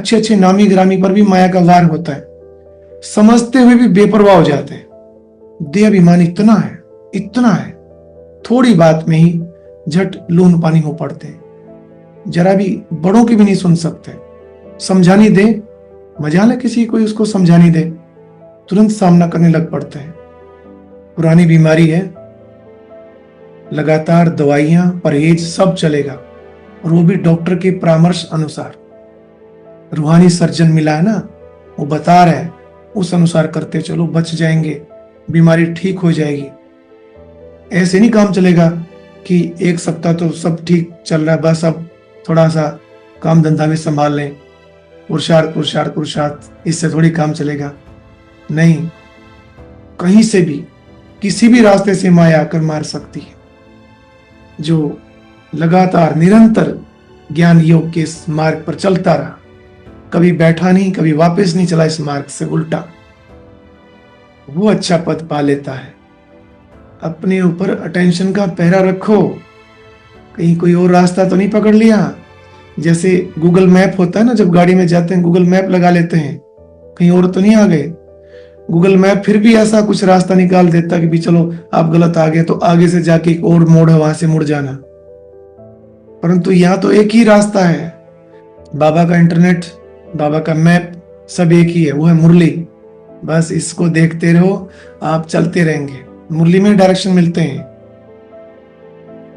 अच्छे अच्छे नामी ग्रामी पर भी माया का वार होता है, समझते हुए भी बेपरवाह हो जाते हैं। देहाभिमान इतना है, थोड़ी बात में ही झट लून पानी हो पड़ते हैं, जरा भी बड़ों की भी नहीं सुन सकते। समझानी दे, मजाल है किसी कोई उसको समझानी दे, तुरंत सामना करने लग पड़ते हैं। पुरानी बीमारी है, लगातार दवाइयां परहेज सब चलेगा, और वो भी डॉक्टर के परामर्श अनुसार। रूहानी सर्जन मिला है ना, वो बता रहा है उस अनुसार करते चलो, बच जाएंगे, बीमारी ठीक हो जाएगी। ऐसे नहीं काम चलेगा कि एक सप्ताह तो सब ठीक चल रहा है, बस अब थोड़ा सा काम धंधा भी संभाल लें, पुरुषार्थ, इससे थोड़ी काम चलेगा। नहीं, कहीं से भी किसी भी रास्ते से माया आकर मार सकती है। जो लगातार निरंतर ज्ञान योग के इस मार्ग पर चलता रहा, कभी बैठा नहीं, कभी वापस नहीं चला इस मार्ग से, उल्टा वो अच्छा पद पा लेता है। अपने ऊपर अटेंशन का पहरा रखो, कहीं कोई और रास्ता तो नहीं पकड़ लिया। जैसे गूगल मैप होता है ना, जब गाड़ी में जाते हैं गूगल मैप लगा लेते हैं, कहीं और तो नहीं आ गए। गूगल मैप फिर भी ऐसा कुछ रास्ता निकाल देता कि भी चलो आप गलत आ गए तो आगे से जाके एक और मोड़ है, वहां से मुड़ जाना। परंतु यहां तो एक ही रास्ता है, बाबा का इंटरनेट, बाबा का मैप, सब एक ही है, वो है मुरली। बस इसको देखते रहो, आप चलते रहेंगे, मुरली में डायरेक्शन मिलते हैं।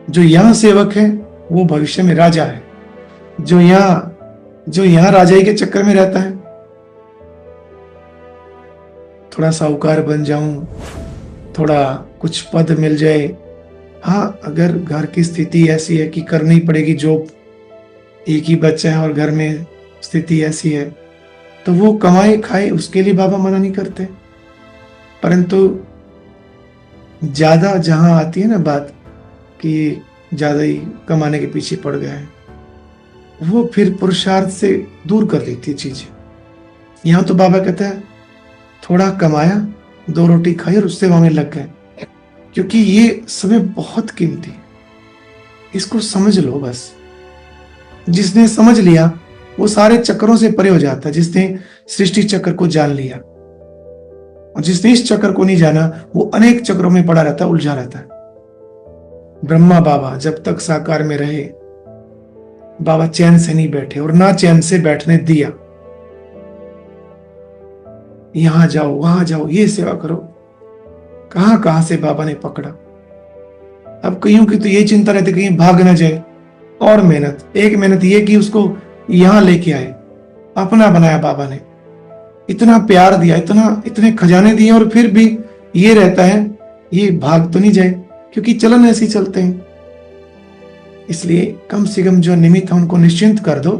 जो यहां सेवक है वो भविष्य में राजा है। जो यहां राजाई के चक्कर में रहता है, थोड़ा साहूकार बन जाऊं, थोड़ा कुछ पद मिल जाए, हाँ अगर घर की स्थिति ऐसी है कि करनी पड़ेगी जॉब, एक ही बच्चा है और घर में स्थिति ऐसी है, तो वो कमाए खाए, उसके लिए बाबा मना नहीं करते। परंतु ज्यादा जहां आती है ना बात कि ज्यादा ही कमाने के पीछे पड़ गए हैं, वो फिर पुरुषार्थ से दूर कर देती है चीजें। यहां तो बाबा कहता है थोड़ा कमाया, 2 रोटी खाई और उससे वहां में लग गए, क्योंकि ये समय बहुत कीमती है, इसको समझ लो बस। जिसने समझ लिया वो सारे चक्करों से परे हो जाता है, जिसने सृष्टि चक्र को जान लिया। और जिसने इस चक्र को नहीं जाना वो अनेक चक्रों में पड़ा रहता है, उलझा रहता है। ब्रह्मा बाबा जब तक साकार में रहे, बाबा चैन से नहीं बैठे और ना चैन से बैठने दिया। यहां जाओ, वहां जाओ, ये सेवा करो, कहां कहां से बाबा ने पकड़ा। अब कईयों की तो ये चिंता रहती कहीं भाग ना जाए, और मेहनत, एक मेहनत ये कि उसको यहां लेके आए, अपना बनाया बाबा ने, इतना प्यार दिया, इतने खजाने दिए, और फिर भी ये रहता है ये भाग तो नहीं जाए, क्योंकि चलन ऐसे ही चलते हैं। इसलिए कम से कम जो निमित्त है उनको निश्चिंत कर दो।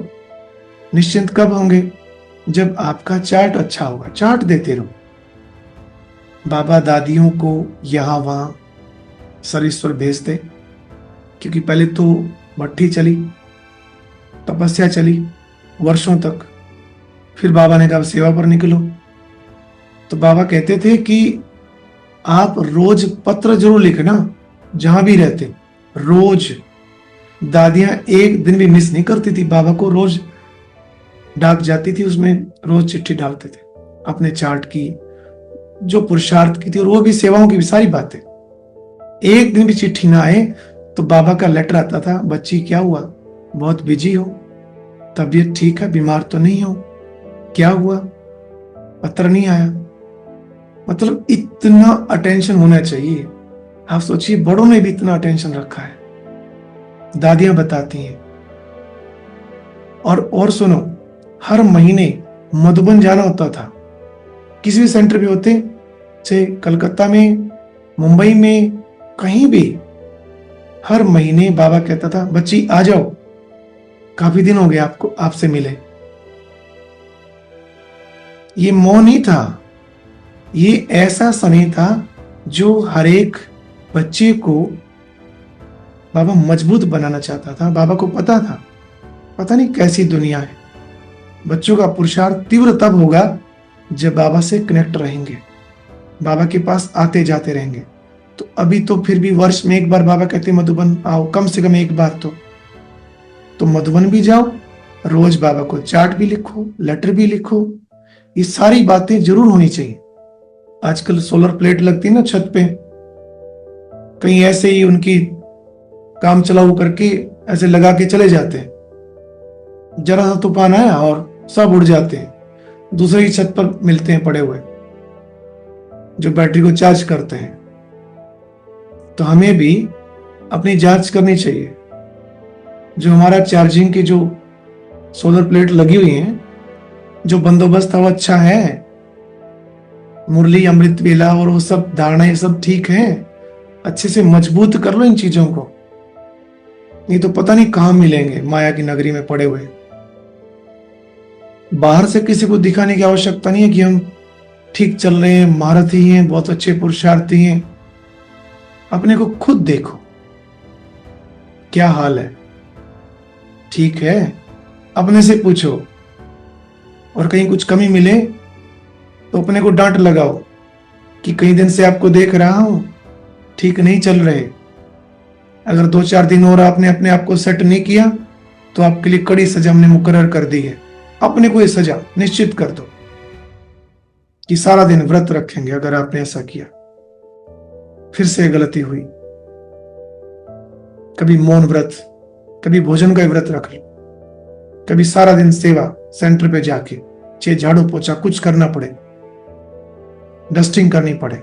निश्चिंत कब होंगे? जब आपका चार्ट अच्छा होगा। चार्ट देते रहो। बाबा दादियों को यहां वहां सरीश्वर भेजते, क्योंकि पहले तो भट्ठी चली, तपस्या चली वर्षों तक, फिर बाबा ने कहा सेवा पर निकलो। तो बाबा कहते थे कि आप रोज पत्र जरूर लिखना, जहां भी रहते, रोज। दादियां एक दिन भी मिस नहीं करती थी, बाबा को रोज डाक जाती थी, उसमें रोज चिट्ठी डालते थे अपने चार्ट की, जो पुरुषार्थ की थी, और वो भी सेवाओं की भी सारी बातें। एक दिन भी चिट्ठी ना आए तो बाबा का लेटर आता था, बच्ची क्या हुआ, बहुत बिजी हो, तबीयत ठीक है, बीमार तो नहीं हो, क्या हुआ, पत्र नहीं आया। मतलब इतना अटेंशन होना चाहिए। आप सोचिए बड़ों ने भी इतना अटेंशन रखा है, दादियां बताती हैं। और सुनो, हर महीने मधुबन जाना होता था, किसी भी सेंटर पे होते, चाहे कलकत्ता में, मुंबई में, कहीं भी, हर महीने बाबा कहता था बच्ची आ जाओ, काफी दिन हो गए आपसे मिले। ये मोह नहीं था, ये ऐसा स्नेह था जो हर एक बच्चे को बाबा मजबूत बनाना चाहता था। बाबा को पता था, पता नहीं कैसी दुनिया है, बच्चों का पुरुषार्थ तीव्र तब होगा जब बाबा से कनेक्ट रहेंगे, बाबा के पास आते जाते रहेंगे। तो अभी तो फिर भी वर्ष में एक बार बाबा कहते मधुबन आओ, कम से कम एक बार तो मधुबन भी जाओ रोज बाबा को चार्ट भी लिखो, लेटर भी लिखो, ये सारी बातें जरूर होनी चाहिए। आजकल सोलर प्लेट लगती है ना छत पे, कहीं ऐसे ही उनकी काम चलाऊ करके ऐसे लगा के चले जाते हैं, जरा सा तूफान आया और सब उड़ जाते हैं, दूसरी छत पर मिलते हैं पड़े हुए जो बैटरी को चार्ज करते हैं। तो हमें भी अपनी जांच करनी चाहिए। जो हमारा चार्जिंग की जो सोलर प्लेट लगी हुई है, जो बंदोबस्त है वो अच्छा है, मुरली अमृत वेला और वो सब धारणाएं सब ठीक है, अच्छे से मजबूत कर लो इन चीजों को, नहीं तो पता नहीं कहां मिलेंगे माया की नगरी में पड़े हुए। बाहर से किसी को दिखाने की आवश्यकता नहीं है कि हम ठीक चल रहे हैं, महारथी हैं, बहुत अच्छे पुरुषार्थी हैं। अपने को खुद देखो, क्या हाल है, ठीक है? अपने से पूछो, और कहीं कुछ कमी मिले तो अपने को डांट लगाओ कि कई दिन से आपको देख रहा हूं, ठीक नहीं चल रहे। अगर 2-4 दिन और आपने अपने आप को सेट नहीं किया तो आपके लिए कड़ी सजा हमने मुकर्रर कर दी है। अपने को ये सजा निश्चित कर दो कि सारा दिन व्रत रखेंगे। अगर आपने ऐसा किया, फिर से गलती हुई, कभी मौन व्रत, कभी भोजन का व्रत रख लो, कभी सारा दिन सेवा सेंटर पे जाके चाहे झाड़ू पोछा कुछ करना पड़े, डस्टिंग करनी पड़े,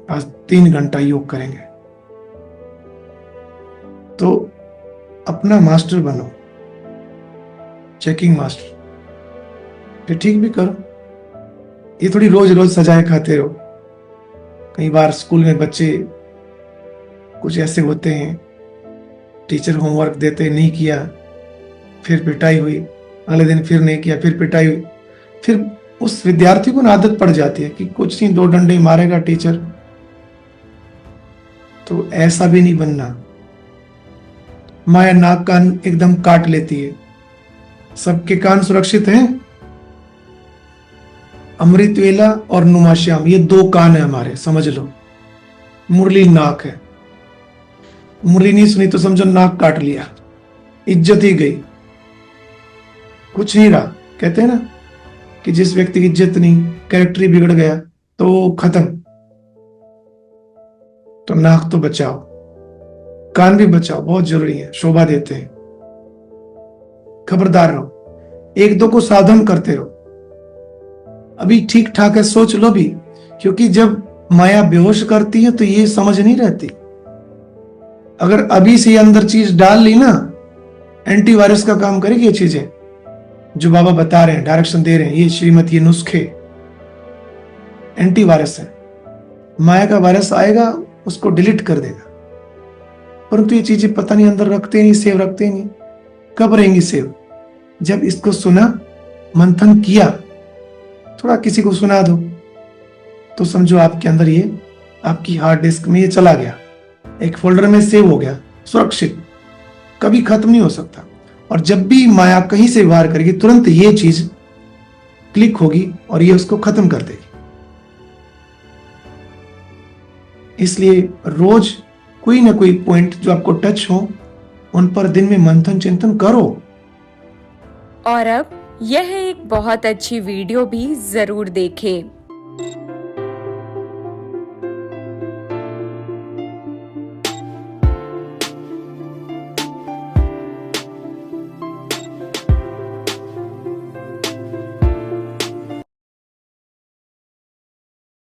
आज 3 घंटा योग करेंगे। तो अपना मास्टर बनो, चेकिंग मास्टर, फिर ठीक भी करो। ये थोड़ी रोज रोज सजाएं खाते रहो। कई बार स्कूल में बच्चे कुछ ऐसे होते हैं, टीचर होमवर्क देते नहीं किया, फिर पिटाई हुई, अगले दिन फिर नहीं किया, फिर पिटाई हुई, फिर उस विद्यार्थी को आदत पड़ जाती है कि कुछ नहीं, 2 डंडे मारेगा टीचर। तो ऐसा भी नहीं बनना। माया नाक कान एकदम काट लेती है, सबके कान सुरक्षित हैं। अमृत वेला और नुमाश्याम ये 2 कान है हमारे, समझ लो। मुरली नाक है, मुरली नहीं सुनी तो समझो नाक काट लिया, इज्जत ही गई, कुछ नहीं रहा। कहते हैं ना कि जिस व्यक्ति की इज्जत नहीं, कैरेक्टर ही बिगड़ गया तो खत्म। तो नाक तो बचाओ, कान भी बचाओ, बहुत जरूरी है, शोभा देते हैं। खबरदार रहो, 1-2 को सावधान करते रहो। अभी ठीक ठाक है, सोच लो भी, क्योंकि जब माया बेहोश करती है तो ये समझ नहीं रहती। अगर अभी से अंदर चीज डाल ली ना, एंटीवायरस का काम करेगी ये चीजें जो बाबा बता रहे हैं, डायरेक्शन दे रहे हैं। ये श्रीमत, ये नुस्खे एंटीवायरस है। माया का वायरस आएगा, उसको डिलीट कर देगा। परंतु ये चीजें पता नहीं अंदर रखते नहीं, सेव रखते नहीं। कब रहेंगी सेव? जब इसको सुना, मंथन किया, थोड़ा किसी को सुना दो तो समझो आपके अंदर ये, आपकी हार्ड डिस्क में ये चला गया, एक फोल्डर में सेव हो गया, सुरक्षित, कभी खत्म नहीं हो सकता। और जब भी माया कहीं से वार करेगी, तुरंत ये चीज क्लिक होगी और ये उसको खत्म कर देगी। इसलिए रोज कोई ना कोई पॉइंट जो आपको टच हो, उन पर दिन में मंथन चिंतन करो। और अब यह एक बहुत अच्छी वीडियो भी जरूर देखें।